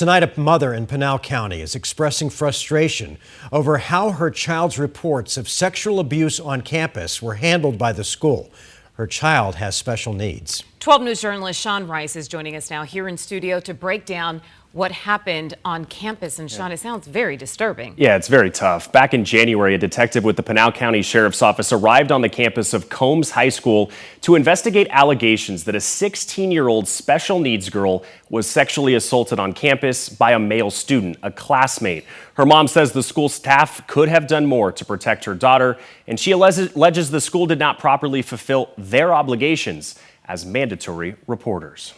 Tonight, a mother in Pinal County is expressing frustration over how her child's reports of sexual abuse on campus were handled by the school. Her child has special needs. 12 News journalist Sean Rice is joining us now here in studio to break down what happened on campus. And Sean, it sounds very disturbing. Yeah, it's very tough. Back in January, a detective with the Pinal County Sheriff's Office arrived on the campus of Combs High School to investigate allegations that a 16-year-old special needs girl was sexually assaulted on campus by a male student, a classmate. Her mom says the school staff could have done more to protect her daughter, and she alleges the school did not properly fulfill their obligations as mandatory reporters.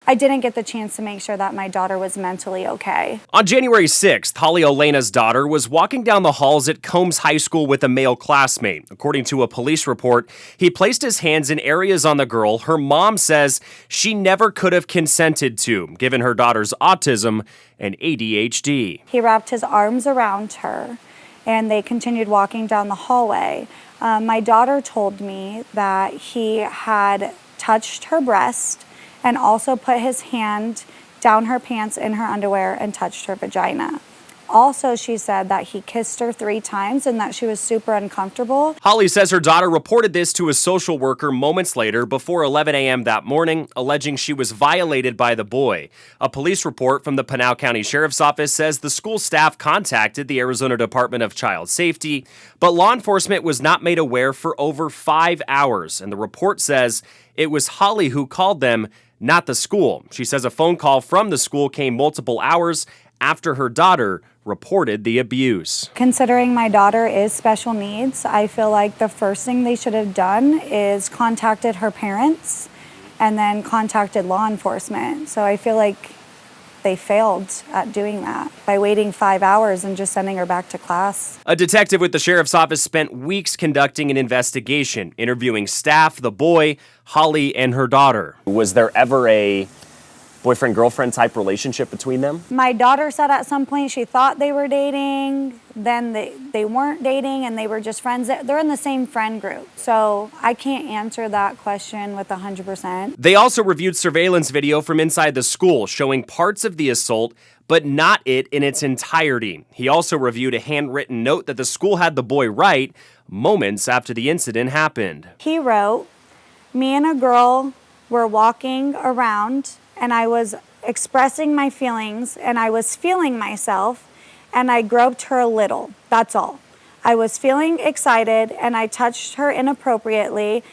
I didn't get the chance to make sure that my daughter was mentally okay. On January 6th, Holly Olena's daughter was walking down the halls at Combs High School with a male classmate. According to a police report, he placed his hands in areas on the girl her mom says she never could have consented to, given her daughter's autism and ADHD. He wrapped his arms around her, and they continued walking down the hallway. My daughter told me that he had touched her breast and also put his hand down her pants in her underwear and touched her vagina. Also, she said that he kissed her 3 times and that she was super uncomfortable. Holly says her daughter reported this to a social worker moments later before 11 a.m. that morning, alleging she was violated by the boy. A police report from the Pinal County Sheriff's Office says the school staff contacted the Arizona Department of Child Safety, but law enforcement was not made aware for over 5 hours. And the report says it was Holly who called them, not the school. She says a phone call from the school came multiple hours after her daughter reported the abuse. Considering my daughter is special needs, I feel like the first thing they should have done is contacted her parents and then contacted law enforcement. So I feel like they failed at doing that by waiting 5 hours and just sending her back to class. A detective with the sheriff's office spent weeks conducting an investigation, interviewing staff, the boy, Holly, and her daughter. Was there ever a boyfriend-girlfriend type relationship between them? My daughter said at some point she thought they were dating, then they weren't dating and they were just friends. They're in the same friend group, so I can't answer that question with 100%. They also reviewed surveillance video from inside the school showing parts of the assault, but not it in its entirety. He also reviewed a handwritten note that the school had the boy write moments after the incident happened. He wrote, "Me and a girl were walking around and I was expressing my feelings and I was feeling myself and I groped her a little. That's all. I was feeling excited and I touched her inappropriately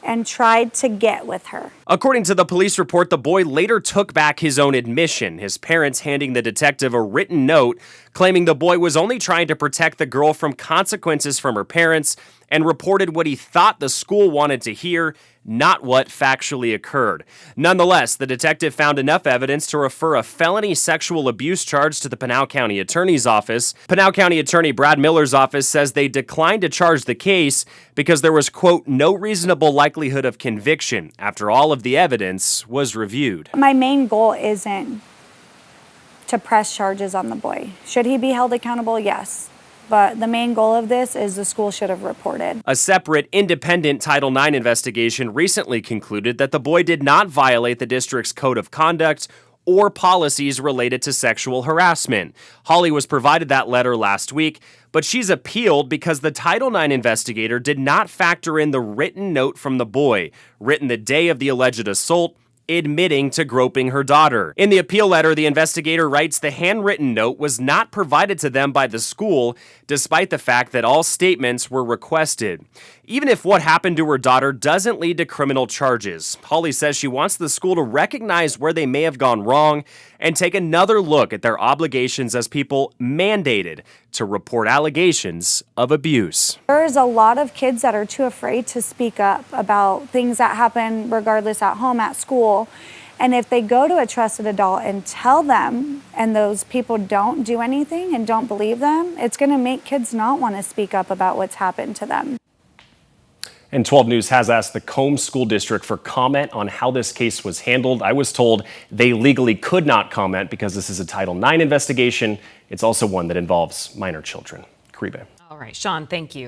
and tried to get with her." According to the police report, the boy later took back his own admission, his parents handing the detective a written note claiming the boy was only trying to protect the girl from consequences from her parents and reported what he thought the school wanted to hear, not what factually occurred. Nonetheless, the detective found enough evidence to refer a felony sexual abuse charge to the Pinal County Attorney's Office. Pinal County Attorney Brad Miller's office says they declined to charge the case because there was, quote, no reasonable likelihood of conviction after all of the evidence was reviewed. My main goal isn't to press charges on the boy. Should he be held accountable? Yes. But the main goal of this is the school should have reported. A separate independent Title IX investigation recently concluded that the boy did not violate the district's code of conduct or policies related to sexual harassment. Holly was provided that letter last week, but she's appealed because the Title IX investigator did not factor in the written note from the boy, written the day of the alleged assault, admitting to groping her daughter. In the appeal letter, the investigator writes the handwritten note was not provided to them by the school, despite the fact that all statements were requested. Even if what happened to her daughter doesn't lead to criminal charges, Holly says she wants the school to recognize where they may have gone wrong and take another look at their obligations as people mandated to report allegations of abuse. There's a lot of kids that are too afraid to speak up about things that happen regardless at home, at school. And if they go to a trusted adult and tell them, and those people don't do anything and don't believe them, it's going to make kids not want to speak up about what's happened to them. And 12 News has asked the Combs School District for comment on how this case was handled. I was told they legally could not comment because this is a Title IX investigation. It's also one that involves minor children. Karibe. All right, Sean, thank you.